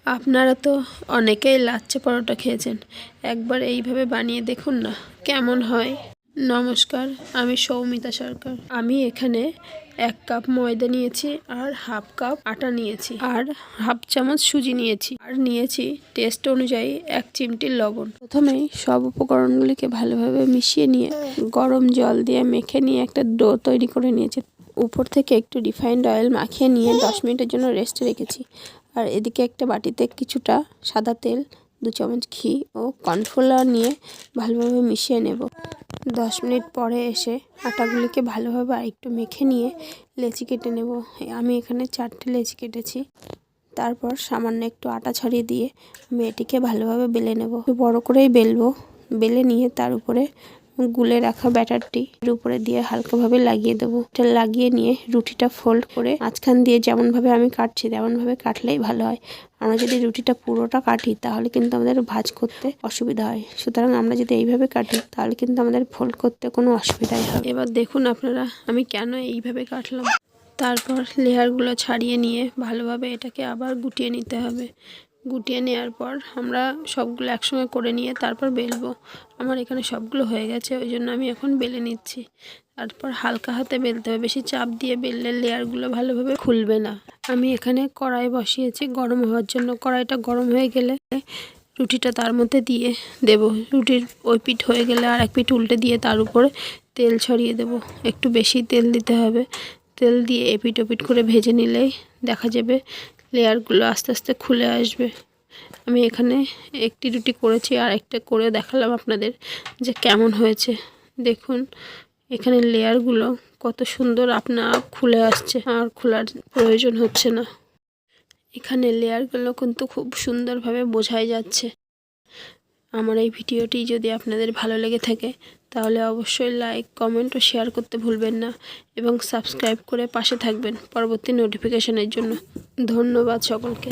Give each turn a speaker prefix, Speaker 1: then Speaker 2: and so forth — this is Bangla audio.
Speaker 1: আপনারা তো অনেকেই লাচ্ছা পরোটা খেয়েছেন, একবার এইভাবে বানিয়ে দেখুন না কেমন হয়। নমস্কার, আমি সৌমিতা সরকার। আমি এখানে 1 কাপ ময়দা নিয়েছি আর হাফ কাপ আটা নিয়েছি আর হাফ চামচ সুজি নিয়েছি আর নিয়েছি টেস্ট অনুযায়ী 1 চিমটি লবণ। প্রথমেই সব উপকরণগুলিকে ভালোভাবে মিশিয়ে নিয়ে গরম জল দিয়ে মেখে নিয়ে একটা ডো তৈরি করে নিয়েছি। উপর থেকে একটু রিফাইন্ড অয়েল মাখিয়ে নিয়ে 10 মিনিটের জন্য রেস্টে রেখেছি। আর এদিকে একটা বাটিতে কিছুটা সাদা তেল, 2 চামচ ঘি ও কর্নফ্লাওয়ার নিয়ে ভালোভাবে মিশিয়ে নেব। 10 মিনিট পরে এসে আটাগুলিকে ভালোভাবে আরেকটু মেখে নিয়ে লেচি কেটে নেব। আমি এখানে 4টে লেচি কেটেছি। তারপর সামান্য একটু আটা ছড়িয়ে দিয়ে আমি এটিকে ভালোভাবে বেলে নেব। একটু বড় করেই বেলবো। বেলে নিয়ে তার উপরে গুলে রাখা ব্যাটারটি এর উপরে দিয়ে হালকাভাবে লাগিয়ে দেবো। এটা লাগিয়ে নিয়ে রুটিটা ফোল্ড করে মাঝখান দিয়ে যেমনভাবে আমি কাটছি তেমনভাবে কাটলেই ভালো হয়। আমরা যদি রুটিটা পুরোটা কাটি তাহলে কিন্তু আমাদের ভাঁজ করতে অসুবিধা হয়। সুতরাং আমরা যদি এইভাবে কাটি তাহলে কিন্তু আমাদের ফোল্ড করতে কোনো অসুবিধাই হবে। এবার দেখুন আপনারা আমি কেন এইভাবে কাটলাম। তারপর লেয়ারগুলো ছাড়িয়ে নিয়ে ভালোভাবে এটাকে আবার গুটিয়ে নিতে হবে। গুটিয়ে নেওয়ার পর আমরা সবগুলো একসঙ্গে করে নিয়ে তারপর বেলবো। আমার এখানে সবগুলো হয়ে গেছে, ওই জন্য আমি এখন বেলে নিচ্ছি। তারপর হালকা হাতে বেলতে হবে, বেশি চাপ দিয়ে বেললে লেয়ারগুলো ভালোভাবে খুলবে না। আমি এখানে কড়াই বসিয়েছি গরম হওয়ার জন্য। কড়াইটা গরম হয়ে গেলে রুটিটা তার মধ্যে দিয়ে দেব। রুটির ওই পিঠ হয়ে গেলে আর এক পিঠ উল্টে দিয়ে তার উপরে তেল ছড়িয়ে দেব। একটু বেশি তেল দিতে হবে। তেল দিয়ে এপিট ওপিট করে ভেজে নিলেই দেখা যাবে লেয়ারগুলো আস্তে আস্তে খুলে আসবে। আমি এখানে একটি রুটি করেছি আর একটা করে দেখালাম আপনাদের যে কেমন হয়েছে। দেখুন এখানে লেয়ারগুলো কত সুন্দর আপনা আপ খুলে আসছে, আর খোলার প্রয়োজন হচ্ছে না। এখানে লেয়ারগুলো কিন্তু খুব সুন্দরভাবে বোঝাই যাচ্ছে। আমার এই ভিডিওটি যদি আপনাদের ভালো লেগে থাকে তাহলে অবশ্যই লাইক, কমেন্ট ও শেয়ার করতে ভুলবেন না এবং সাবস্ক্রাইব করে পাশে থাকবেন পরবর্তী নোটিফিকেশনের জন্য। ধন্যবাদ সকলকে।